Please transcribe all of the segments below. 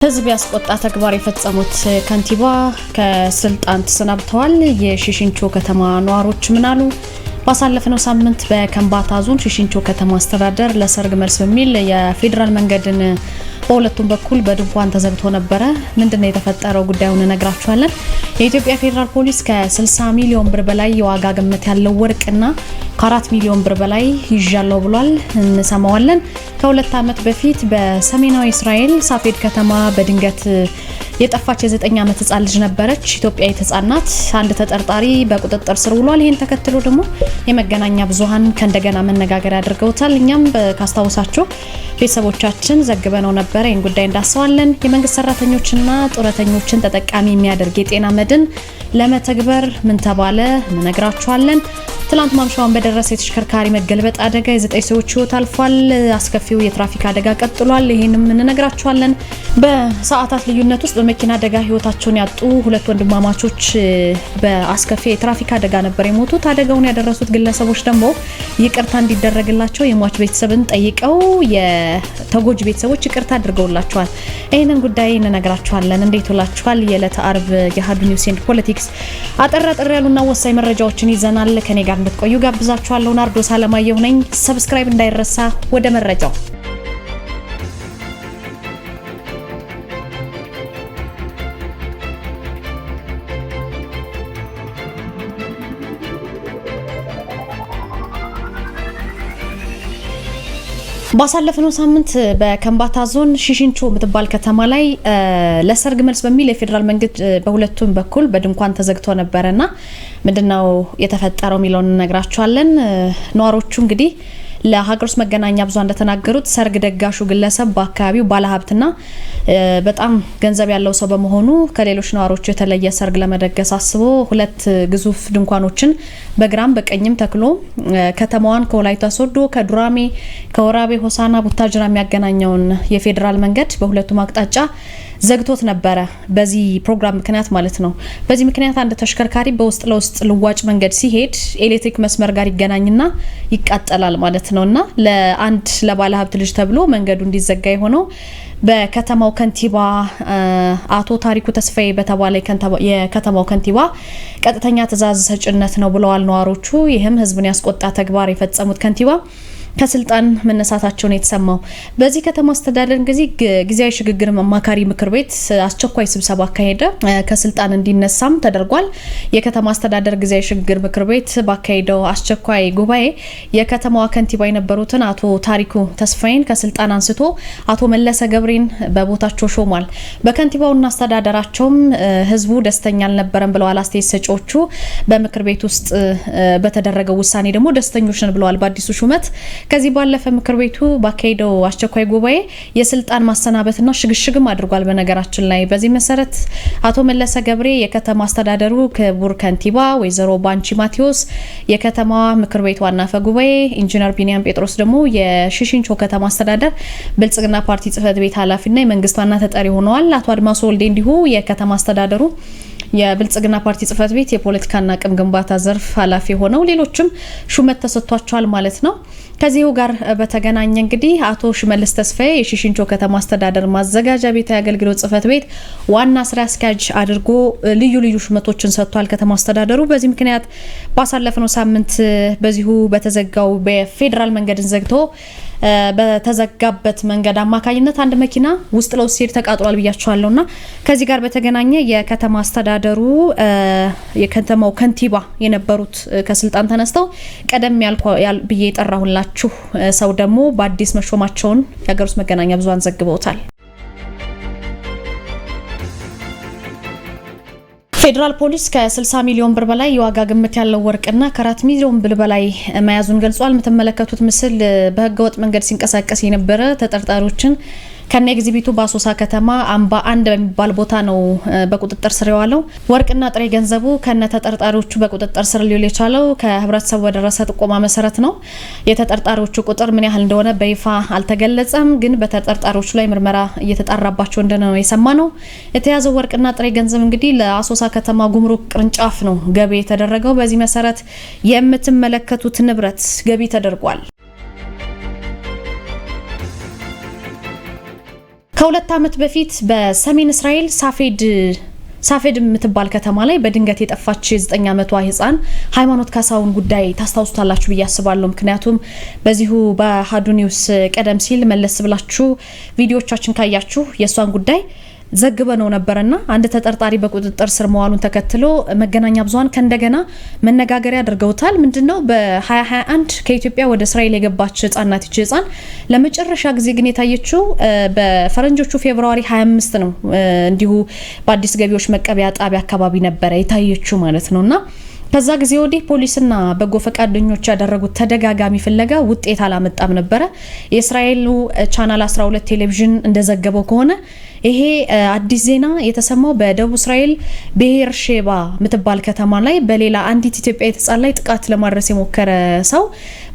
ህዝብ ያስቆጣ ተግባር የፈጸሙት ከንቲባ ከስልጣን ተሰናብተዋል። የሺሽንቾ ከተማ ነዋሪዎች ምን አሉ? ባሳለፈው ሳምንት በከምባታ ዞን ሺሽንቾ ከተማ አስተዳደር ለሰርግ መልስ በሚል የፌደራል መንገድን በሁለቱም በኩል በድንኳን ተዘግቶ ነበር። ምንድነው የተፈጠረው? ጉዳዩን እነግራችኋለን። የኢትዮጵያ ፌደራል ፖሊስ ከ60 ሚሊዮን ብር በላይ የዋጋ ግምት ያለው ወርቅና ከ4 ሚሊዮን ብር በላይ ይዣለው ብሏል። እንሰማዋለን። ከ2 ዓመት በፊት በሰሜናዊ እስራኤል ሳፌድ ከተማ በድንገት የጠፋች የ9 ዓመት ህጻን ልጅ ነበረች። ኢትዮጵያዊ ህጻናት አንድ ተጠርጣሪ በቁጥጥር ስር ውሏል። ይሄን ተከትሎ ደግሞ የመገናኛ ብዙሃን ከእንደገና መነጋገር ያደርገውታል። እኛም ካስታውሳችሁ ቤተሰቦቻችን ዘግበነው ነበር። ይሄን ጉዳይ እንዳስሰዋለን። የመንግስት ሰራተኞችና ጡረተኞችን ተጠቃሚ የሚያደርግ የጤና መድን ለመተግበር ምን ተባለ እንነግራችኋለን። ትላንት ማምሻውን በደረሰ የተሽከርካሪ መገልበጥ አደጋ የ9 ሰዎች ህይወት አልፏል። አስከፊው የትራፊክ አደጋ ቀጥሏል። ይሄንም እንነግራችኋለን። በሰዓታት ልዩነት ውስጥ በመኪና አደጋ ህይወታቸውን ያጡ ሁለት ወንድማማቾች በአስከፊ የትራፊክ አደጋ ነበር የሞቱት። አደጋውን ያደረሱት ግለሰቦች ደግሞ ይቅርታ እንዲደረግላቸው የሟች ቤተሰብን ጠይቀው የተጎጂ ቤተሰቦች ይቅርታ አድርገውላቸዋል። ይሄንን ጉዳይ እንነግራችኋለን። እንዴት ውላችኋል? የዕለተ አርብ የአሀዱ ኒውስ ኤንድ ፖለቲክስ አጠር ያሉና ወሳኝ መረጃዎችን ይዘናል። ከኔ ጋር እንድትቆዩ ጋብዛችኋለሁ። ናርዶስ አለማየሁ ነኝ። ሰብስክራይብ እንዳይረሳ። ወደ መረጃው ባሳለፈው ሳምንት በከምባታ ዞን ሺሽንቾ የምትባል ከተማ ላይ ለሰርግ መልስ በሚል የፌደራል መንገድ በሁለቱም በኩል በድንኳን ተዘግቶ ነበርና ምንድነው የተፈጠረው ሚሊዮን እንነግራችኋለን። ነዋሪዎቹ እንግዲህ ለሀገር ውስጥ መገናኛ ብዙሃን እንደተናገሩት ሰርግ ደጋሹ ግለሰብ በአካባቢው ባለሀብትና በጣም ገንዘብ ያለው ሰው በመሆኑ ከሌሎች ነዋሪዎች የተለየ ሰርግ ለመደገስ አስቦ ሁለት ግዙፍ ድንኳኖችን በግራም በቀኝም ተክሎ ከተማዋን ከወላይታ ሶዶ፣ ከዱራሜ፣ ከወራቤ ሆሳና ቡታጅራ የሚያገናኘውን የፌደራል መንገድ በሁለቱም አቅጣጫ ዘግቶት ነበረ። በዚህ ፕሮግራም ምክንያት ማለት ነው። በዚህ ምክንያት አንድ ተሽከርካሪ በውስጥ ለውስጥ ልዋጭ መንገድ ሲሄድ ኤሌክትሪክ መስመር ጋር ይገናኝና ይቃጠላል ማለት ነውና ለአንድ ለባለ ሀብት ልጅ ተብሎ መንገዱ እንዲዘጋ የሆነው በከተማው ከንቲባ አቶ ታሪኩ ተስፋዬ በተባለ የከተማው ከንቲባ ቀጥተኛ ትዕዛዝ ሰጭነት ነው ብለዋል ነዋሪዎቹ። ይህም ህዝብን ያስቆጣ ተግባር የፈጸሙት ከንቲባ ከስልጣን መነሳታቸውን የተሰማው በዚህ ከተማ አስተዳደር እንግዲህ ጊዜያዊ ሽግግር አማካሪ ምክር ቤት አስቸኳይ ስብሰባ አካሄደ። ከስልጣን እንዲነሳም ተደርጓል። የከተማ አስተዳደር ጊዜያዊ ሽግግር ምክር ቤት ባካሄደው አስቸኳይ ጉባኤ የከተማዋ ከንቲባ የነበሩትን አቶ ታሪኩ ተስፋዬን ከስልጣን አንስቶ አቶ መለሰ ገብሬን በቦታቸው ሾሟል። በከንቲባውና አስተዳደራቸውም ህዝቡ ደስተኛ አልነበረም ብለዋል አስተያየት ሰጪዎቹ። በምክር ቤት ውስጥ በተደረገው ውሳኔ ደግሞ ደስተኞች ነን ብለዋል በአዲሱ ሹመት። ከዚህ ባለፈ ምክር ቤቱ ባካሄደው አስቸኳይ ጉባኤ የስልጣን ማሰናበትና ሽግሽግም አድርጓል። በነገራችን ላይ በዚህ መሰረት አቶ መለሰ ገብሬ የከተማ አስተዳደሩ ክቡር ከንቲባ፣ ወይዘሮ ባንቺ ማቴዎስ የከተማዋ ምክር ቤት ዋና አፈ ጉባኤ፣ ኢንጂነር ቢኒያም ጴጥሮስ ደግሞ የሺሽንቾ ከተማ አስተዳደር ብልጽግና ፓርቲ ጽህፈት ቤት ኃላፊና የመንግስት ዋና ተጠሪ ሆነዋል። አቶ አድማሶ ወልዴ እንዲሁ የከተማ አስተዳደሩ የብልጽግና ፓርቲ ጽህፈት ቤት የፖለቲካና አቅም ግንባታ ዘርፍ ኃላፊ ሆነው ሌሎችም ሹመት ተሰጥቷቸዋል ማለት ነው። ከዚሁ ጋር በተገናኘ እንግዲህ አቶ ሽመልስ ተስፋዬ የሺሽንቾ ከተማ አስተዳደር ማዘጋጃ ቤት አገልግሎት ጽህፈት ቤት ዋና ስራ አስኪያጅ አድርጎ ልዩ ሹመቶችን ሰጥቷል ከተማ አስተዳደሩ። በዚህ ምክንያት ባሳለፈው ሳምንት በዚሁ በተዘጋው በፌደራል መንገድን ዘግቶ በተዘጋበት መንገድ አማካኝነት አንድ መኪና ውስጥ ለውስጥ ሲሄድ ተቃጥሏል ብያቸዋለሁና ከዚህ ጋር በተገናኘ የከተማ አስተዳደሩ የከተማው ከንቲባ የነበሩት ከስልጣን ተነስተው ቀደም ብዬ የጠራሁላችሁ ሰው ደግሞ በአዲስ መሾማቸውን የሀገር ውስጥ መገናኛ ብዙሃን ዘግበውታል። ፌደራል ፖሊስ ከ60 ሚሊዮን ብር በላይ የዋጋ ግምት ያለው ወርቅና ከ4 ሚሊዮን ብር በላይ መያዙን ገልጿል። የምትመለከቱት ምስል በህገወጥ መንገድ ሲንቀሳቀስ የነበረ ተጠርጣሪዎችን ከነ ኤግዚቢቱ በአሶሳ ከተማ አምባ 1 በሚባል ቦታ ነው በቁጥጥር ስር የዋለው። ወርቅና ጥሬ ገንዘቡ ከነ ተጠርጣሪዎቹ በቁጥጥር ስር ሊውል የቻለው ከህብረተሰቡ በደረሰ ጥቆማ መሰረት ነው። የተጠርጣሪዎቹ ቁጥር ምን ያህል እንደሆነ በይፋ አልተገለጸም፣ ግን በተጠርጣሪዎቹ ላይ ምርመራ እየተጣራባቸው እንደሆነ ነው የሰማነው። የተያዘው ወርቅና ጥሬ ገንዘብ እንግዲህ ለአሶሳ ከተማ ጉምሩክ ቅርንጫፍ ነው ገቢ የተደረገው። በዚህ መሰረት የምትመለከቱት ንብረት ገቢ ተደርጓል። ከሁለት ዓመት በፊት በሰሜን እስራኤል ሳፌድ የምትባል ከተማ ላይ በድንገት የጠፋች የ9 ዓመቷ ህፃን ሃይማኖት ካሳውን ጉዳይ ታስታውሱታላችሁ ብዬ አስባለሁ። ምክንያቱም በዚሁ በአሃዱ ኒውስ ቀደም ሲል መለስ ብላችሁ ቪዲዮዎቻችን ካያችሁ የሷን ጉዳይ ዘግበነው ነበርና አንድ ተጠርጣሪ በቁጥጥር ስር መዋሉን ተከትሎ መገናኛ ብዙሃን ከእንደገና መነጋገሪያ አድርገውታል። ምንድነው በ2021 ከኢትዮጵያ ወደ እስራኤል የገባች ህፃናት ህፃን ለመጨረሻ ጊዜ ግን የታየችው በፈረንጆቹ ፌብሩዋሪ 25 ነው። እንዲሁ በአዲስ ገቢዎች መቀበያ ጣቢያ አካባቢ ነበር የታየችው ማለት ነውና ከዛ ጊዜ ወዲህ ፖሊስና በጎ ፈቃደኞች ያደረጉት ተደጋጋሚ ፍለጋ ውጤት አላመጣም ነበር። የእስራኤሉ ቻናል 12 ቴሌቪዥን እንደዘገበው ከሆነ ይሄ አዲስ ዜና የተሰማው በደቡብ እስራኤል ቤርሼባ ምትባል ከተማ ላይ በሌላ አንዲት ኢትዮጵያዊት ህፃን ላይ ጥቃት ለማድረስ የሞከረ ሰው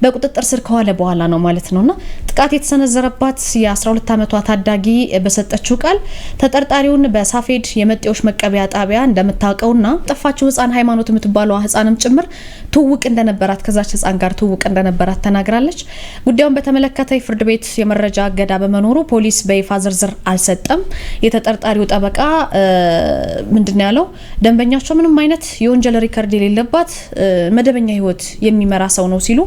በቁጥጥር ስር ከዋለ በኋላ ነው ማለት ነውና ጥቃት የተሰነዘረባት የ12 ዓመቷ ታዳጊ በሰጠችው ቃል ተጠርጣሪውን በሳፌድ የመጤዎች መቀበያ ጣቢያ እንደምታውቀውና ጠፋችው ህፃን ሃይማኖት የምትባለው ህፃንም ጭምር ትውቅ እንደነበራት ከዛች ህፃን ጋር ትውቅ እንደነበራት ተናግራለች። ጉዳዩን በተመለከተ የፍርድ ቤት የመረጃ እገዳ በመኖሩ ፖሊስ በይፋ ዝርዝር አልሰጠም። የተጠርጣሪው ጠበቃ ምንድነው ያለው? ደንበኛቸው ምንም አይነት የወንጀል ሪከርድ የሌለባት መደበኛ ህይወት የሚመራ ሰው ነው ሲሉ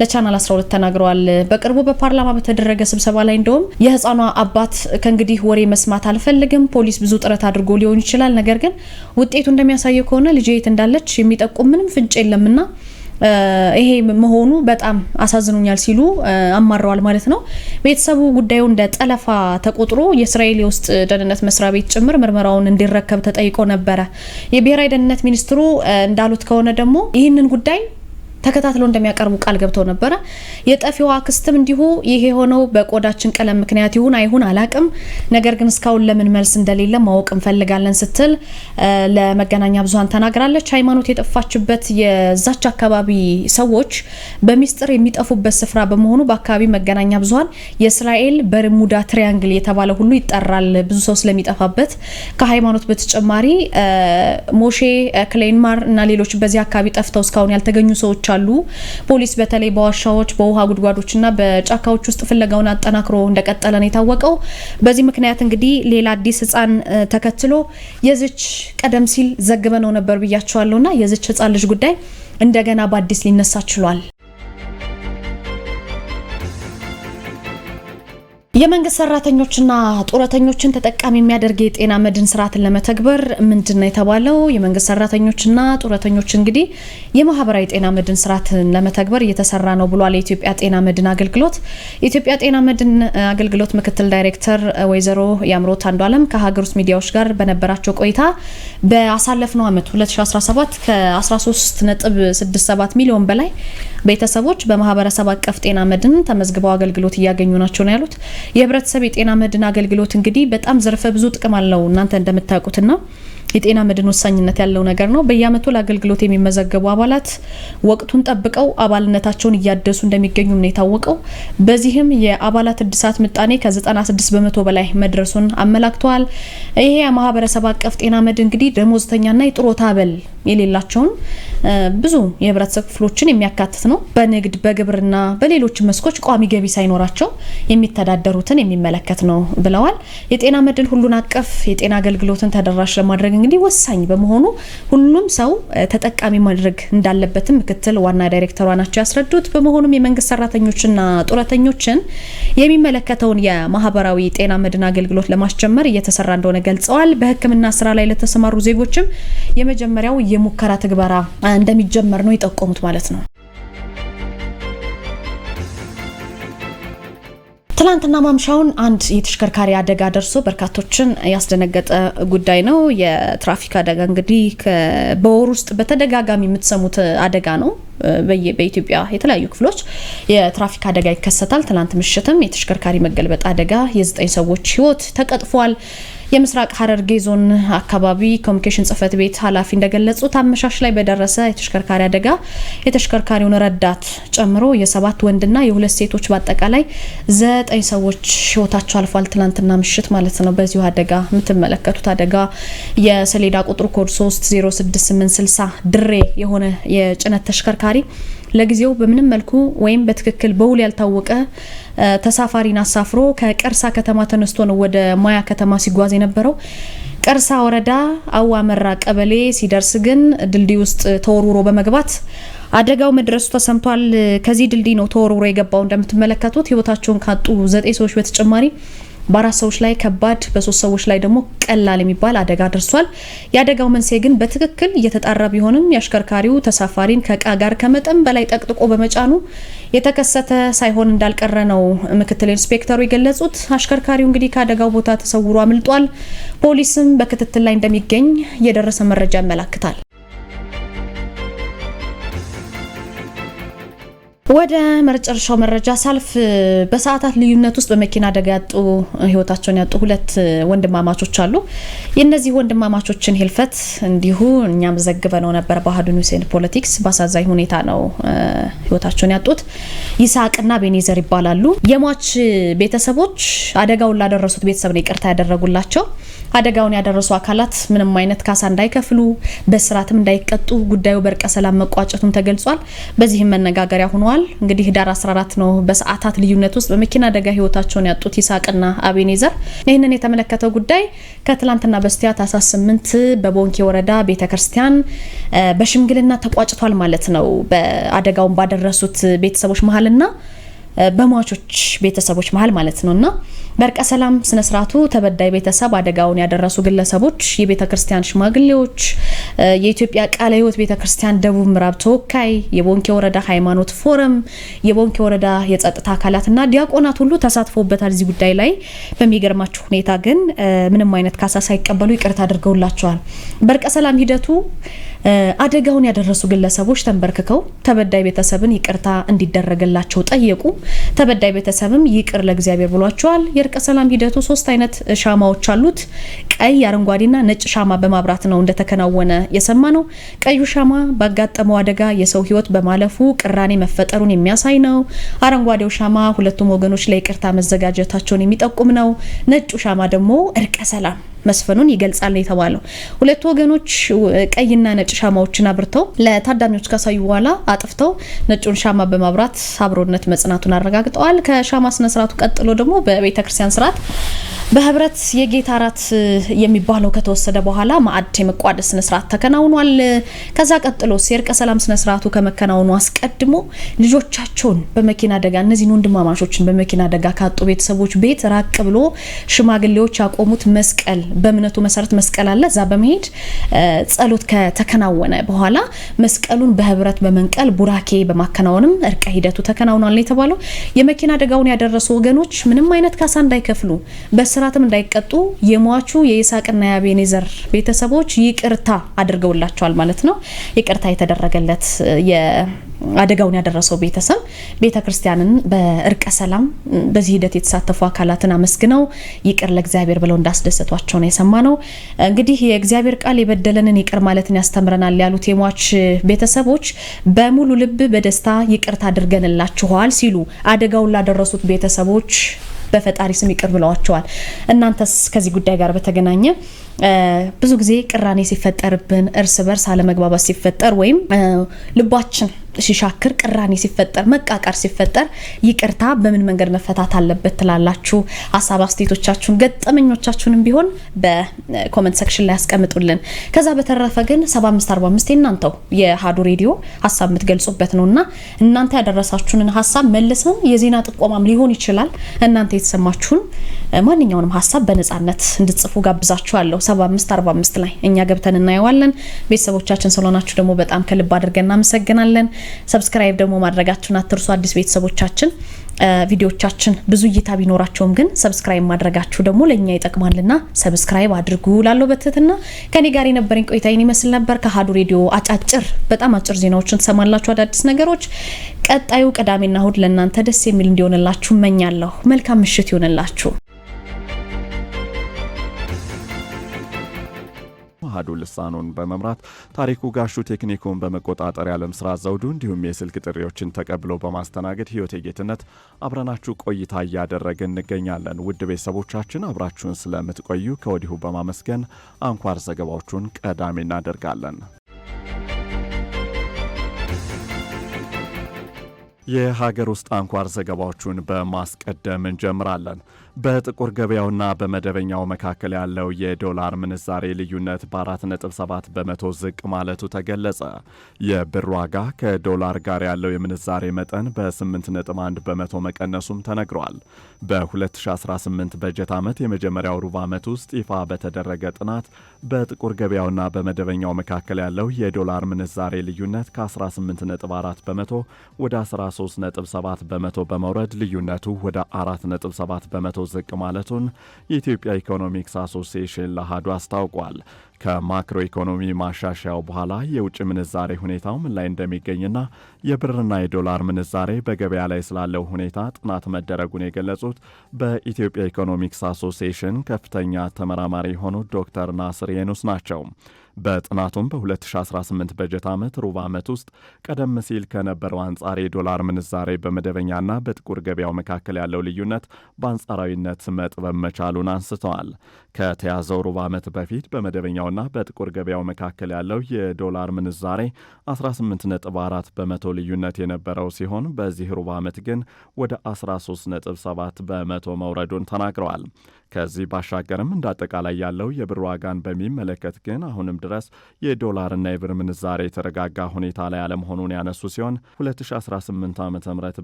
ለቻናል 12 ተናግረዋል። በቅርቡ በፓርላማ በተደረገ ስብሰባ ላይ እንደውም የህፃኗ አባት ከእንግዲህ ወሬ መስማት አልፈልግም፣ ፖሊስ ብዙ ጥረት አድርጎ ሊሆን ይችላል፣ ነገር ግን ውጤቱ እንደሚያሳየው ከሆነ ልጄ የት እንዳለች የሚጠቁም ምንም ፍንጭ የለምና ይሄ መሆኑ በጣም አሳዝኑኛል ሲሉ አማረዋል ማለት ነው። ቤተሰቡ ጉዳዩ እንደ ጠለፋ ተቆጥሮ የእስራኤል የውስጥ ደህንነት መስሪያ ቤት ጭምር ምርመራውን እንዲረከብ ተጠይቆ ነበረ። የብሔራዊ ደህንነት ሚኒስትሩ እንዳሉት ከሆነ ደግሞ ይህንን ጉዳይ ተከታትሎ እንደሚያቀርቡ ቃል ገብተው ነበረ። የጠፊዋ አክስትም እንዲሁ ይሄ የሆነው በቆዳችን ቀለም ምክንያት ይሁን አይሁን አላቅም፣ ነገር ግን እስካሁን ለምን መልስ እንደሌለ ማወቅ እንፈልጋለን ስትል ለመገናኛ ብዙሃን ተናግራለች። ሃይማኖት የጠፋችበት የዛች አካባቢ ሰዎች በሚስጥር የሚጠፉበት ስፍራ በመሆኑ በአካባቢ መገናኛ ብዙሃን የእስራኤል በርሙዳ ትሪያንግል የተባለ ሁሉ ይጠራል፣ ብዙ ሰው ስለሚጠፋበት። ከሃይማኖት በተጨማሪ ሞሼ ክሌንማር እና ሌሎች በዚህ አካባቢ ጠፍተው እስካሁን ያልተገኙ ሰዎች አሉ። ፖሊስ በተለይ በዋሻዎች በውሃ ጉድጓዶችና በጫካዎች ውስጥ ፍለጋውን አጠናክሮ እንደቀጠለ ነው የታወቀው። በዚህ ምክንያት እንግዲህ ሌላ አዲስ ህፃን ተከትሎ የዚች ቀደም ሲል ዘግበነው ነበር ብያቸዋለሁና የዚች ህፃን ልጅ ጉዳይ እንደገና በአዲስ ሊነሳ ችሏል። የመንግስት ሰራተኞችና ጡረተኞችን ተጠቃሚ የሚያደርግ የጤና መድን ስርዓትን ለመተግበር ምንድነው የተባለው? የመንግስት ሰራተኞችና ጡረተኞች እንግዲህ የማህበራዊ ጤና መድን ስርዓትን ለመተግበር እየተሰራ ነው ብሏል የኢትዮጵያ ጤና መድን አገልግሎት። የኢትዮጵያ ጤና መድን አገልግሎት ምክትል ዳይሬክተር ወይዘሮ ያምሮት አንዱዓለም ከሀገር ውስጥ ሚዲያዎች ጋር በነበራቸው ቆይታ በአሳለፍነው ዓመት 2017 ከ13.67 ሚሊዮን በላይ ቤተሰቦች በማህበረሰብ አቀፍ ጤና መድን ተመዝግበው አገልግሎት እያገኙ ናቸው ነው ያሉት። የህብረተሰብ የጤና መድን አገልግሎት እንግዲህ በጣም ዘርፈ ብዙ ጥቅም አለው እናንተ እንደምታውቁትና የጤና መድን ወሳኝነት ያለው ነገር ነው። በየአመቱ ለአገልግሎት የሚመዘገቡ አባላት ወቅቱን ጠብቀው አባልነታቸውን እያደሱ እንደሚገኙም ነው የታወቀው። በዚህም የአባላት እድሳት ምጣኔ ከ96% በላይ መድረሱን አመላክተዋል። ይሄ የማህበረሰብ አቀፍ ጤና መድን እንግዲህ ደሞዝተኛና የጥሮታ አበል የሌላቸውን ብዙ የህብረተሰብ ክፍሎችን የሚያካትት ነው። በንግድ በግብርና በሌሎች መስኮች ቋሚ ገቢ ሳይኖራቸው የሚተዳደሩትን የሚመለከት ነው ብለዋል። የጤና መድን ሁሉን አቀፍ የጤና አገልግሎትን ተደራሽ ለማድረግ እንግዲህ ወሳኝ በመሆኑ ሁሉም ሰው ተጠቃሚ ማድረግ እንዳለበትም ምክትል ዋና ዳይሬክተሯ ናቸው ያስረዱት። በመሆኑም የመንግስት ሰራተኞችና ጡረተኞችን የሚመለከተውን የማህበራዊ ጤና መድን አገልግሎት ለማስጀመር እየተሰራ እንደሆነ ገልጸዋል። በህክምና ስራ ላይ ለተሰማሩ ዜጎችም የመጀመሪያው የሙከራ ትግበራ እንደሚጀመር ነው የጠቆሙት ማለት ነው። ትላንትና ማምሻውን አንድ የተሽከርካሪ አደጋ ደርሶ በርካቶችን ያስደነገጠ ጉዳይ ነው። የትራፊክ አደጋ እንግዲህ በወር ውስጥ በተደጋጋሚ የምትሰሙት አደጋ ነው። በኢትዮጵያ የተለያዩ ክፍሎች የትራፊክ አደጋ ይከሰታል። ትላንት ምሽትም የተሽከርካሪ መገልበጥ አደጋ የ9 ሰዎች ህይወት ተቀጥፏል። የምስራቅ ሐረርጌ ዞን አካባቢ ኮሚኒኬሽን ጽህፈት ቤት ኃላፊ እንደገለጹት አመሻሽ ላይ በደረሰ የተሽከርካሪ አደጋ የተሽከርካሪውን ረዳት ጨምሮ የ7 ወንድና የ2 ሴቶች በአጠቃላይ 9 ሰዎች ህይወታቸው አልፏል። ትላንትና ምሽት ማለት ነው። በዚሁ አደጋ የምትመለከቱት አደጋ የሰሌዳ ቁጥሩ ኮድ 306860 ድሬ የሆነ የጭነት ተሽከርካሪ ለጊዜው በምንም መልኩ ወይም በትክክል በውል ያልታወቀ ተሳፋሪን አሳፍሮ ከቀርሳ ከተማ ተነስቶ ነው ወደ ማያ ከተማ ሲጓዝ የነበረው። ቀርሳ ወረዳ አዋመራ ቀበሌ ሲደርስ ግን ድልድይ ውስጥ ተወርውሮ በመግባት አደጋው መድረሱ ተሰምቷል። ከዚህ ድልድይ ነው ተወርውሮ የገባው። እንደምትመለከቱት ህይወታቸውን ካጡ 9 ሰዎች በተጨማሪ በ4 ሰዎች ላይ ከባድ፣ በ3 ሰዎች ላይ ደግሞ ቀላል የሚባል አደጋ ደርሷል። የአደጋው መንስኤ ግን በትክክል እየተጣራ ቢሆንም የአሽከርካሪው ተሳፋሪን ከእቃ ጋር ከመጠን በላይ ጠቅጥቆ በመጫኑ የተከሰተ ሳይሆን እንዳልቀረ ነው ምክትል ኢንስፔክተሩ የገለጹት። አሽከርካሪው እንግዲህ ከአደጋው ቦታ ተሰውሮ አምልጧል። ፖሊስም በክትትል ላይ እንደሚገኝ የደረሰ መረጃ ያመላክታል። ወደ መጨረሻው መረጃ ሳልፍ በሰዓታት ልዩነት ውስጥ በመኪና አደጋ ያጡ ህይወታቸውን ያጡ 2 ወንድማማቾች አሉ። የነዚህ ወንድማማቾችን ህልፈት እንዲሁ እኛም ዘግበነው ነበር በአሃዱ ኒውስ ኤንድ ፖለቲክስ። በአሳዛኝ ሁኔታ ነው ህይወታቸውን ያጡት። ይስሐቅና ቤኔዘር ይባላሉ። የሟች ቤተሰቦች አደጋውን ላደረሱት ቤተሰብ ነው ይቅርታ ያደረጉላቸው። አደጋውን ያደረሱ አካላት ምንም አይነት ካሳ እንዳይከፍሉ በስራትም እንዳይቀጡ ጉዳዩ በእርቀ ሰላም መቋጨቱን ተገልጿል። በዚህም መነጋገሪያ ሆኗል። እንግዲህ ዳር 14 ነው በሰዓታት ልዩነት ውስጥ በመኪና አደጋ ህይወታቸውን ያጡት ይስሐቅና አቤኔዘር። ይህንን የተመለከተው ጉዳይ ከትላንትና በስቲያ ታህሳስ 8 በቦንኬ ወረዳ ቤተክርስቲያን በሽምግልና ተቋጭቷል ማለት ነው። በአደጋውን ባደረሱት ቤተሰቦች መሀልና በሟቾች ቤተሰቦች መሀል ማለት ነውና በእርቀ ሰላም ስነ ስርዓቱ ተበዳይ ቤተሰብ፣ አደጋውን ያደረሱ ግለሰቦች፣ የቤተ ክርስቲያን ሽማግሌዎች፣ የኢትዮጵያ ቃለ ሕይወት ቤተ ክርስቲያን ደቡብ ምዕራብ ተወካይ፣ የቦንኬ ወረዳ ሃይማኖት ፎረም፣ የቦንኬ ወረዳ የጸጥታ አካላትና ዲያቆናት ሁሉ ተሳትፎበታል። እዚህ ጉዳይ ላይ በሚገርማችሁ ሁኔታ ግን ምንም አይነት ካሳ ሳይቀበሉ ይቅርታ አድርገውላቸዋል። በእርቀ ሰላም ሂደቱ አደጋውን ያደረሱ ግለሰቦች ተንበርክከው ተበዳይ ቤተሰብን ይቅርታ እንዲደረግላቸው ጠየቁ። ተበዳይ ቤተሰብም ይቅር ለእግዚአብሔር ብሏቸዋል። የእርቀ ሰላም ሂደቱ 3 አይነት ሻማዎች አሉት። ቀይ፣ አረንጓዴና ነጭ ሻማ በማብራት ነው እንደተከናወነ የሰማ ነው። ቀዩ ሻማ ባጋጠመው አደጋ የሰው ህይወት በማለፉ ቅራኔ መፈጠሩን የሚያሳይ ነው። አረንጓዴው ሻማ ሁለቱም ወገኖች ለይቅርታ መዘጋጀታቸውን የሚጠቁም ነው። ነጩ ሻማ ደግሞ እርቀ ሰላም መስፈኑን ይገልጻል የተባለው። ሁለቱ ወገኖች ቀይና ነጭ ሻማዎችን አብርተው ለታዳሚዎች ካሳዩ በኋላ አጥፍተው ነጩን ሻማ በማብራት አብሮነት መጽናቱን አረጋግጠዋል። ከሻማ ስነ ስርዓቱ ቀጥሎ ደግሞ በቤተክርስቲያን ስርዓት በህብረት የጌታ እራት የሚባለው ከተወሰደ በኋላ ማዕድ የመቋደስ ስነ ስርዓት ተከናውኗል። ከዛ ቀጥሎ የእርቀ ሰላም ስነ ስርዓቱ ከመከናወኑ አስቀድሞ ልጆቻቸውን በመኪና አደጋ እነዚህን ወንድማማቾችን በመኪና አደጋ ካጡ ቤተሰቦች ቤት ራቅ ብሎ ሽማግሌዎች ያቆሙት መስቀል በእምነቱ መሰረት መስቀል አለ። እዛ በመሄድ ጸሎት ከተከናወነ በኋላ መስቀሉን በህብረት በመንቀል ቡራኬ በማከናወንም እርቀ ሂደቱ ተከናውኗል የተባለው። የመኪና አደጋውን ያደረሱ ወገኖች ምንም አይነት ካሳ እንዳይከፍሉ በስራትም እንዳይቀጡ የሟቹ የይስሐቅና የአቤኔዘር ቤተሰቦች ይቅርታ አድርገውላቸዋል ማለት ነው። ይቅርታ የተደረገለት አደጋውን ያደረሰው ቤተሰብ ቤተክርስቲያንን በእርቀ ሰላም በዚህ ሂደት የተሳተፉ አካላትን አመስግነው ይቅር ለእግዚአብሔር ብለው እንዳስደሰቷቸው ነው የሰማነው። እንግዲህ የእግዚአብሔር ቃል የበደለንን ይቅር ማለትን ያስተምረናል ያሉት የሟች ቤተሰቦች በሙሉ ልብ በደስታ ይቅርታ አድርገንላችኋል ሲሉ አደጋውን ላደረሱት ቤተሰቦች በፈጣሪ ስም ይቅር ብለዋቸዋል። እናንተስ ከዚህ ጉዳይ ጋር በተገናኘ ብዙ ጊዜ ቅራኔ ሲፈጠርብን እርስ በርስ አለመግባባት ሲፈጠር ወይም ልባችን ሲሻክር ቅራኔ ሲፈጠር መቃቃር ሲፈጠር ይቅርታ በምን መንገድ መፈታት አለበት ትላላችሁ? ሀሳብ አስተያየቶቻችሁን ገጠመኞቻችሁንም ቢሆን በኮሜንት ሴክሽን ላይ ያስቀምጡልን። ከዛ በተረፈ ግን 7545 እናንተው የአሃዱ ሬዲዮ ሀሳብ የምትገልጹበት ነውና እናንተ ያደረሳችሁንን ሀሳብ መልሰን የዜና ጥቆማም ሊሆን ይችላል እናንተ የተሰማችሁን ማንኛውንም ሀሳብ በነጻነት እንድትጽፉ ጋብዛችኋለሁ። 7545 ላይ እኛ ገብተን እናየዋለን። ቤተሰቦቻችን ስለሆናችሁ ደግሞ በጣም ከልብ አድርገን እናመሰግናለን። ሰብስክራይብ ደግሞ ማድረጋችሁን አትርሱ። አዲስ ቤተሰቦቻችን ቪዲዮዎቻችን ብዙ እይታ ቢኖራቸውም ግን ሰብስክራይብ ማድረጋችሁ ደግሞ ለኛ ይጠቅማልና ሰብስክራይብ አድርጉ። ላለው በትህትና ከኔ ጋር የነበረኝ ቆይታ ይሄን ይመስል ነበር። ከአሃዱ ሬዲዮ አጫጭር በጣም አጭር ዜናዎችን ተሰማላችሁ፣ አዳዲስ ነገሮች። ቀጣዩ ቅዳሜና እሁድ ለእናንተ ደስ የሚል እንዲሆንላችሁ እመኛለሁ። መልካም ምሽት ይሆንላችሁ። አሃዱ ልሳኑን በመምራት ታሪኩ ጋሹ ቴክኒኩን በመቆጣጠር ያለም ስራ ዘውዱ እንዲሁም የስልክ ጥሪዎችን ተቀብሎ በማስተናገድ ህይወት የጌትነት አብረናችሁ ቆይታ እያደረግን እንገኛለን። ውድ ቤተሰቦቻችን አብራችሁን ስለምትቆዩ ከወዲሁ በማመስገን አንኳር ዘገባዎቹን ቀዳሚ እናደርጋለን። የሀገር ውስጥ አንኳር ዘገባዎቹን በማስቀደም እንጀምራለን። በጥቁር ገበያውና በመደበኛው መካከል ያለው የዶላር ምንዛሬ ልዩነት በ4.7 በመቶ ዝቅ ማለቱ ተገለጸ። የብር ዋጋ ከዶላር ጋር ያለው የምንዛሬ መጠን በ8.1 በመቶ መቀነሱም ተነግሯል። በ2018 በጀት ዓመት የመጀመሪያው ሩብ ዓመት ውስጥ ይፋ በተደረገ ጥናት በጥቁር ገበያውና በመደበኛው መካከል ያለው የዶላር ምንዛሬ ልዩነት ከ18.4 በመቶ ወደ 13.7 በመቶ በመውረድ ልዩነቱ ወደ 4.7 በመቶ ዝቅ ማለቱን የኢትዮጵያ ኢኮኖሚክስ አሶሲዬሽን ለአሃዱ አስታውቋል። ከማክሮ ኢኮኖሚ ማሻሻያው በኋላ የውጭ ምንዛሬ ሁኔታው ምን ላይ እንደሚገኝና የብርና የዶላር ምንዛሬ በገበያ ላይ ስላለው ሁኔታ ጥናት መደረጉን የገለጹት በኢትዮጵያ ኢኮኖሚክስ አሶሲዬሽን ከፍተኛ ተመራማሪ የሆኑት ዶክተር ናስር የኑስ ናቸው። በጥናቱም በ2018 በጀት ዓመት ሩብ ዓመት ውስጥ ቀደም ሲል ከነበረው አንጻር የዶላር ምንዛሬ በመደበኛና በጥቁር ገበያው መካከል ያለው ልዩነት በአንጻራዊነት መጥበብ መቻሉን አንስተዋል። ከተያዘው ሩብ ዓመት በፊት በመደበኛውና በጥቁር ገበያው መካከል ያለው የዶላር ምንዛሬ 18.4 በመቶ ልዩነት የነበረው ሲሆን በዚህ ሩብ ዓመት ግን ወደ 13.7 በመቶ መውረዱን ተናግረዋል። ከዚህ ባሻገርም እንዳጠቃላይ ያለው የብር ዋጋን በሚመለከት ግን አሁንም ድረስ የዶላርና የብር ምንዛሬ የተረጋጋ ሁኔታ ላይ አለመሆኑን ያነሱ ሲሆን 2018 ዓ.ም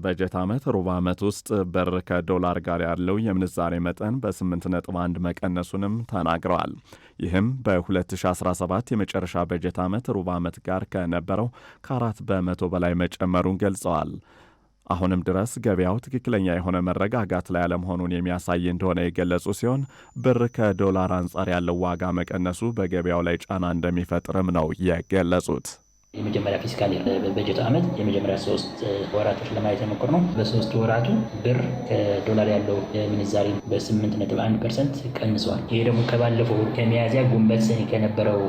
በጀት ዓመት ሩብ ዓመት ውስጥ ብር ከዶላር ጋር ያለው የምንዛሬ መጠን በ8.1 መቀነሱንም ተናግረዋል። ይህም በ2017 የመጨረሻ በጀት ዓመት ሩብ ዓመት ጋር ከነበረው ከ4 በመቶ በላይ መጨመሩን ገልጸዋል። አሁንም ድረስ ገበያው ትክክለኛ የሆነ መረጋጋት ላይ አለመሆኑን የሚያሳይ እንደሆነ የገለጹ ሲሆን ብር ከዶላር አንጻር ያለው ዋጋ መቀነሱ በገበያው ላይ ጫና እንደሚፈጥርም ነው የገለጹት። የመጀመሪያ ፊስካል በጀት ዓመት የመጀመሪያ 3 ወራቶች ለማየት የሞከር ነው። በ3 ወራቱ ብር ከዶላር ያለው ምንዛሬ በ8.1% ቀንሷል። ይሄ ደግሞ ከባለፈው ከሚያዝያ ግንቦት ሰኔ ከነበረው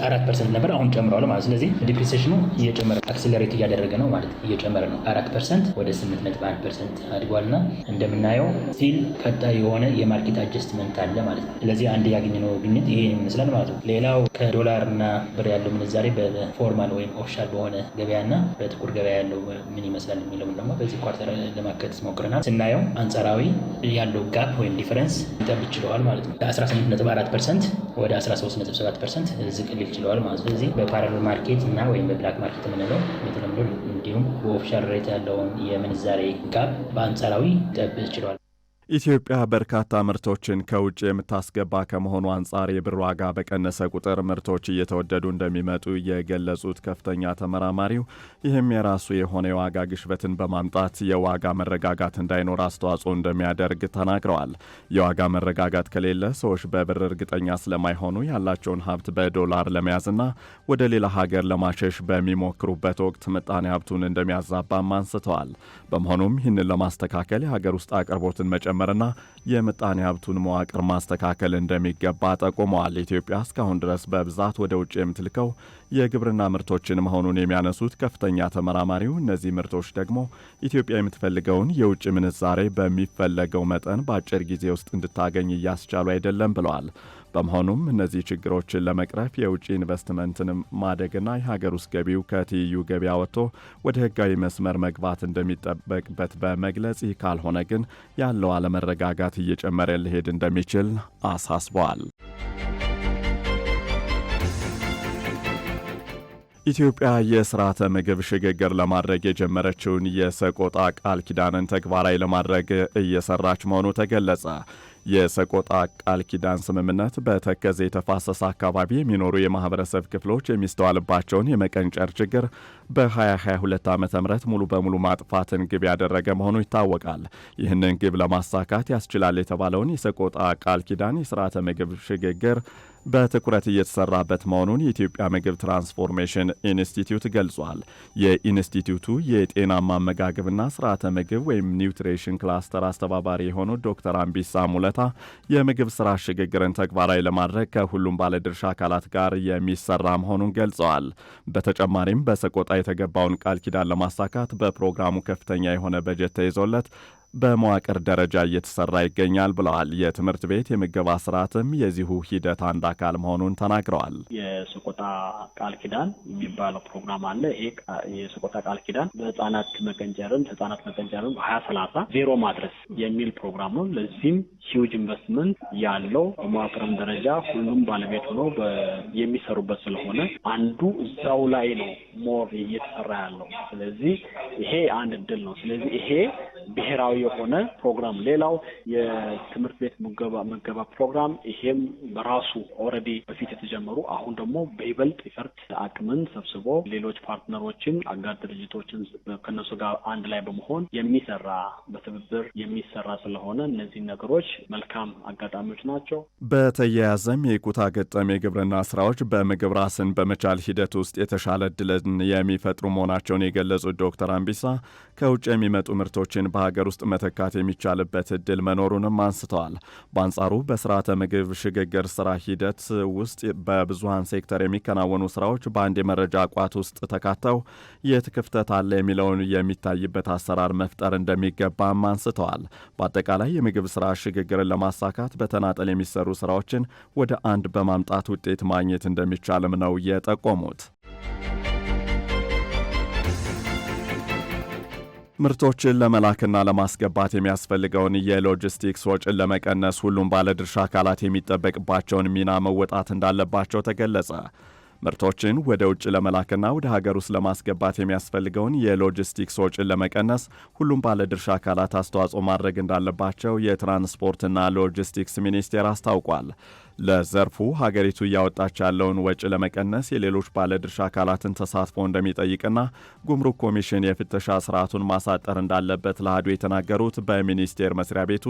4% ነበር፣ አሁን ጨምሯል ማለት። ስለዚህ ዲፕሪሲዬሽኑ እየጨመረ አክሰለሬት እያደረገ ነው ማለት እየጨመረ ነው። 4% ወደ 8.1% አድጓልና እንደምናየው ስቲል ቀጣይ የሆነ የማርኬት አጀስትመንት አለ ማለት ነው። ስለዚህ አንድ ያገኘነው ግኝት ይሄ ይመስላል ማለት ነው። ሌላው ከዶላርና ብር ያለው ምንዛሬ ፎርማል ወይም ኦፊሻል በሆነ ገበያና በጥቁር ገበያ ያለው ምን ይመስላል የሚለውን ደግሞ በዚህ ኳርተር ለማካተት ሞክረናል። ስናየው አንጻራዊ ያለው ጋፕ ወይም ዲፈረንስ ሊጠብ ችለዋል ማለት ነው። ከ18.4% ወደ 13.7% ዝቅ ሊል ችለዋል ማለት ነው። ስለዚህ በፓራሌል ማርኬት እና ወይም በብላክ ማርኬት የምንለው በተለምዶ እንዲሁም በኦፊሻል ሬት ያለውን የምንዛሬ ጋፕ በአንጻራዊ ሊጠብ ችለዋል። ኢትዮጵያ በርካታ ምርቶችን ከውጭ የምታስገባ ከመሆኑ አንጻር የብር ዋጋ በቀነሰ ቁጥር ምርቶች እየተወደዱ እንደሚመጡ የገለጹት ከፍተኛ ተመራማሪው ይህም የራሱ የሆነ የዋጋ ግሽበትን በማምጣት የዋጋ መረጋጋት እንዳይኖር አስተዋጽኦ እንደሚያደርግ ተናግረዋል። የዋጋ መረጋጋት ከሌለ ሰዎች በብር እርግጠኛ ስለማይሆኑ ያላቸውን ሀብት በዶላር ለመያዝና ወደ ሌላ ሀገር ለማሸሽ በሚሞክሩበት ወቅት ምጣኔ ሀብቱን እንደሚያዛባም አንስተዋል። በመሆኑም ይህንን ለማስተካከል የሀገር ውስጥ አቅርቦትን መጨመርና የምጣኔ ሀብቱን መዋቅር ማስተካከል እንደሚገባ ጠቁመዋል። ኢትዮጵያ እስካሁን ድረስ በብዛት ወደ ውጭ የምትልከው የግብርና ምርቶችን መሆኑን የሚያነሱት ከፍተኛ ተመራማሪው እነዚህ ምርቶች ደግሞ ኢትዮጵያ የምትፈልገውን የውጭ ምንዛሬ በሚፈለገው መጠን በአጭር ጊዜ ውስጥ እንድታገኝ እያስቻሉ አይደለም ብለዋል። በመሆኑም እነዚህ ችግሮችን ለመቅረፍ የውጭ ኢንቨስትመንትን ማደግና የሀገር ውስጥ ገቢው ከትይዩ ገበያ ወጥቶ ወደ ሕጋዊ መስመር መግባት እንደሚጠበቅበት በመግለጽ ይህ ካልሆነ ግን ያለው አለመረጋጋት እየጨመረ ሊሄድ እንደሚችል አሳስበዋል። ኢትዮጵያ የስርዓተ ምግብ ሽግግር ለማድረግ የጀመረችውን የሰቆጣ ቃል ኪዳንን ተግባራዊ ለማድረግ እየሰራች መሆኑ ተገለጸ። የሰቆጣ ቃል ኪዳን ስምምነት በተከዜ ተፋሰስ አካባቢ የሚኖሩ የማህበረሰብ ክፍሎች የሚስተዋልባቸውን የመቀንጨር ችግር በ2022 ዓ.ም ሙሉ በሙሉ ማጥፋትን ግብ ያደረገ መሆኑ ይታወቃል። ይህንን ግብ ለማሳካት ያስችላል የተባለውን የሰቆጣ ቃል ኪዳን የስርዓተ ምግብ ሽግግር በትኩረት እየተሰራበት መሆኑን የኢትዮጵያ ምግብ ትራንስፎርሜሽን ኢንስቲትዩት ገልጿል። የኢንስቲትዩቱ የጤናማ አመጋገብና ስርዓተ ምግብ ወይም ኒውትሪሽን ክላስተር አስተባባሪ የሆኑት ዶክተር አምቢሳ ሙለታ የምግብ ስራ ሽግግርን ተግባራዊ ለማድረግ ከሁሉም ባለድርሻ አካላት ጋር የሚሰራ መሆኑን ገልጸዋል። በተጨማሪም በሰቆጣ የተገባውን ቃል ኪዳን ለማሳካት በፕሮግራሙ ከፍተኛ የሆነ በጀት ተይዞለት በመዋቅር ደረጃ እየተሰራ ይገኛል ብለዋል። የትምህርት ቤት የምገባ ስርዓትም የዚሁ ሂደት አንድ አካል መሆኑን ተናግረዋል። የሰቆጣ ቃል ኪዳን የሚባለው ፕሮግራም አለ። ይሄ የሰቆጣ ቃል ኪዳን ህጻናት መቀንጨርን በ2030 ዜሮ ማድረስ የሚል ፕሮግራም ነው። ለዚህም ሂውጅ ኢንቨስትመንት ያለው በመዋቅርም ደረጃ ሁሉም ባለቤት ሆኖ የሚሰሩበት ስለሆነ አንዱ እዛው ላይ ነው ሞር እየተሰራ ያለው። ስለዚህ ይሄ አንድ እድል ነው። ስለዚህ ይሄ ብሔራዊ የሆነ ፕሮግራም፣ ሌላው የትምህርት ቤት ምገባ ፕሮግራም፣ ይሄም በራሱ ኦልሬዲ በፊት የተጀመሩ አሁን ደግሞ በይበልጥ ይፈርት አቅምን ሰብስቦ ሌሎች ፓርትነሮችን አጋር ድርጅቶችን ከነሱ ጋር አንድ ላይ በመሆን በትብብር የሚሰራ ስለሆነ እነዚህ ነገሮች መልካም አጋጣሚዎች ናቸው። በተያያዘም የኩታ ገጠም የግብርና ስራዎች በምግብ ራስን በመቻል ሂደት ውስጥ የተሻለ እድልን የሚፈጥሩ መሆናቸውን የገለጹት ዶክተር አምቢሳ ከውጭ የሚመጡ ምርቶችን በሀገር ውስጥ መተካት የሚቻልበት እድል መኖሩንም አንስተዋል። በአንጻሩ በስርዓተ ምግብ ሽግግር ስራ ሂደት ውስጥ በብዙሃን ሴክተር የሚከናወኑ ስራዎች በአንድ የመረጃ ቋት ውስጥ ተካተው የት ክፍተት አለ የሚለውን የሚታይበት አሰራር መፍጠር እንደሚገባም አንስተዋል። በአጠቃላይ የምግብ ስራ ሽግግርን ለማሳካት በተናጠል የሚሰሩ ስራዎችን ወደ አንድ በማምጣት ውጤት ማግኘት እንደሚቻልም ነው የጠቆሙት። ምርቶችን ለመላክና ለማስገባት የሚያስፈልገውን የሎጂስቲክስ ወጪን ለመቀነስ ሁሉም ባለድርሻ አካላት የሚጠበቅባቸውን ሚና መወጣት እንዳለባቸው ተገለጸ። ምርቶችን ወደ ውጭ ለመላክና ወደ ሀገር ውስጥ ለማስገባት የሚያስፈልገውን የሎጂስቲክስ ወጪን ለመቀነስ ሁሉም ባለድርሻ አካላት አስተዋጽኦ ማድረግ እንዳለባቸው የትራንስፖርትና ሎጂስቲክስ ሚኒስቴር አስታውቋል። ለዘርፉ ሀገሪቱ እያወጣች ያለውን ወጪ ለመቀነስ የሌሎች ባለድርሻ አካላትን ተሳትፎ እንደሚጠይቅና ጉምሩክ ኮሚሽን የፍተሻ ስርዓቱን ማሳጠር እንዳለበት ለአሐዱ የተናገሩት በሚኒስቴር መስሪያ ቤቱ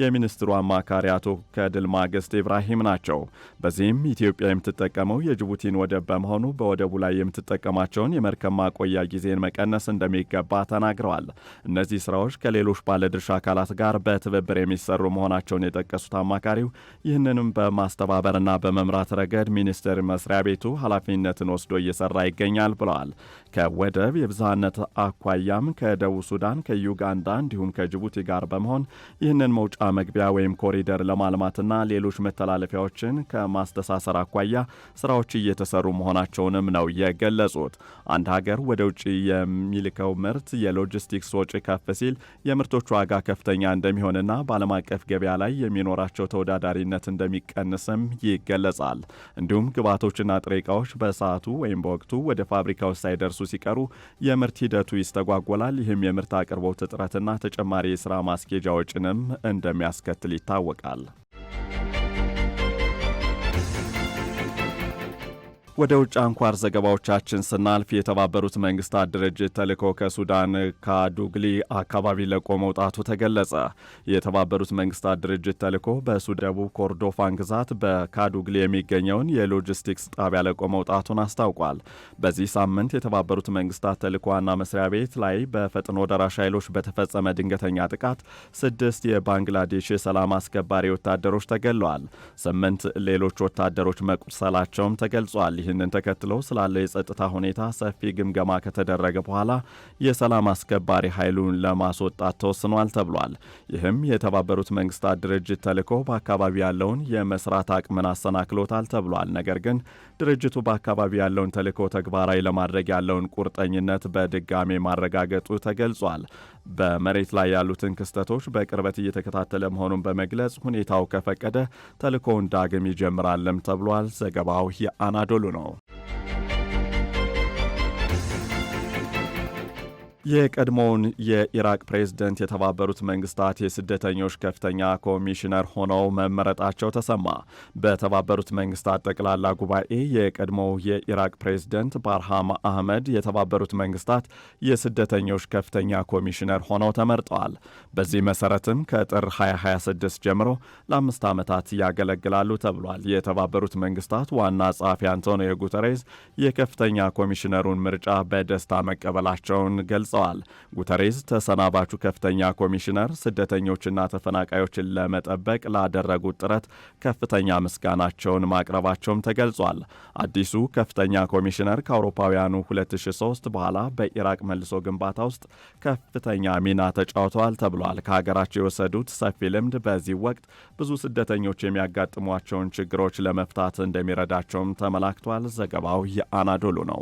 የሚኒስትሩ አማካሪ አቶ ከድል ማግስት ኢብራሂም ናቸው። በዚህም ኢትዮጵያ የምትጠቀመው የጅቡቲን ወደብ በመሆኑ በወደቡ ላይ የምትጠቀማቸውን የመርከብ ማቆያ ጊዜን መቀነስ እንደሚገባ ተናግረዋል። እነዚህ ስራዎች ከሌሎች ባለድርሻ አካላት ጋር በትብብር የሚሰሩ መሆናቸውን የጠቀሱት አማካሪው ይህንንም በማስተባበርና በመምራት ረገድ ሚኒስቴር መስሪያ ቤቱ ኃላፊነትን ወስዶ እየሰራ ይገኛል ብለዋል። ከወደብ የብዝሃነት አኳያም ከደቡብ ሱዳን፣ ከዩጋንዳ እንዲሁም ከጅቡቲ ጋር በመሆን ይህንን መውጫ መግቢያ ወይም ኮሪደር ለማልማትና ሌሎች መተላለፊያዎችን ከማስተሳሰር አኳያ ስራዎች እየተሰሩ መሆናቸውንም ነው የገለጹት። አንድ ሀገር ወደ ውጭ የሚልከው ምርት የሎጂስቲክስ ወጪ ከፍ ሲል የምርቶች ዋጋ ከፍተኛ እንደሚሆንና በዓለም አቀፍ ገበያ ላይ የሚኖራቸው ተወዳዳሪነት እንደሚቀንስም ይገለጻል። እንዲሁም ግብዓቶችና ጥሬ ዕቃዎች በሰዓቱ ወይም በወቅቱ ወደ ፋብሪካዎች ሳይደርሱ ሲቀሩ የምርት ሂደቱ ይስተጓጎላል። ይህም የምርት አቅርቦት እጥረትና ተጨማሪ የሥራ ማስኬጃ ወጪንም እንደሚያስከትል ይታወቃል። ወደ ውጭ አንኳር ዘገባዎቻችን ስናልፍ የተባበሩት መንግስታት ድርጅት ተልዕኮ ከሱዳን ካዱግሊ አካባቢ ለቆ መውጣቱ ተገለጸ። የተባበሩት መንግስታት ድርጅት ተልዕኮ በደቡብ ኮርዶፋን ግዛት በካዱግሊ የሚገኘውን የሎጂስቲክስ ጣቢያ ለቆ መውጣቱን አስታውቋል። በዚህ ሳምንት የተባበሩት መንግስታት ተልዕኮ ዋና መስሪያ ቤት ላይ በፈጥኖ ደራሽ ኃይሎች በተፈጸመ ድንገተኛ ጥቃት 6 የባንግላዴሽ የሰላም አስከባሪ ወታደሮች ተገለዋል። 8 ሌሎች ወታደሮች መቁሰላቸውም ተገልጿል። ይህንን ተከትለው ስላለው የጸጥታ ሁኔታ ሰፊ ግምገማ ከተደረገ በኋላ የሰላም አስከባሪ ኃይሉን ለማስወጣት ተወስኗል ተብሏል። ይህም የተባበሩት መንግስታት ድርጅት ተልዕኮ በአካባቢ ያለውን የመስራት አቅምን አሰናክሎታል ተብሏል። ነገር ግን ድርጅቱ በአካባቢ ያለውን ተልዕኮ ተግባራዊ ለማድረግ ያለውን ቁርጠኝነት በድጋሜ ማረጋገጡ ተገልጿል። በመሬት ላይ ያሉትን ክስተቶች በቅርበት እየተከታተለ መሆኑን በመግለጽ ሁኔታው ከፈቀደ ተልዕኮውን ዳግም ይጀምራልም ተብሏል። ዘገባው የአናዶሉ ነው። የቀድሞውን የኢራቅ ፕሬዝደንት የተባበሩት መንግስታት የስደተኞች ከፍተኛ ኮሚሽነር ሆነው መመረጣቸው ተሰማ። በተባበሩት መንግስታት ጠቅላላ ጉባኤ የቀድሞው የኢራቅ ፕሬዝደንት ባርሃም አህመድ የተባበሩት መንግስታት የስደተኞች ከፍተኛ ኮሚሽነር ሆነው ተመርጠዋል። በዚህ መሰረትም ከጥር 2026 ጀምሮ ለ5 ዓመታት ያገለግላሉ ተብሏል። የተባበሩት መንግስታት ዋና ጸሐፊ አንቶኒዮ ጉተሬዝ የከፍተኛ ኮሚሽነሩን ምርጫ በደስታ መቀበላቸውን ገልጸዋል። ገልጸዋል። ጉተሬዝ ተሰናባቹ ከፍተኛ ኮሚሽነር ስደተኞችና ተፈናቃዮችን ለመጠበቅ ላደረጉት ጥረት ከፍተኛ ምስጋናቸውን ማቅረባቸውም ተገልጿል። አዲሱ ከፍተኛ ኮሚሽነር ከአውሮፓውያኑ 2003 በኋላ በኢራቅ መልሶ ግንባታ ውስጥ ከፍተኛ ሚና ተጫውተዋል ተብሏል። ከሀገራቸው የወሰዱት ሰፊ ልምድ በዚህ ወቅት ብዙ ስደተኞች የሚያጋጥሟቸውን ችግሮች ለመፍታት እንደሚረዳቸውም ተመላክቷል። ዘገባው የአናዶሉ ነው።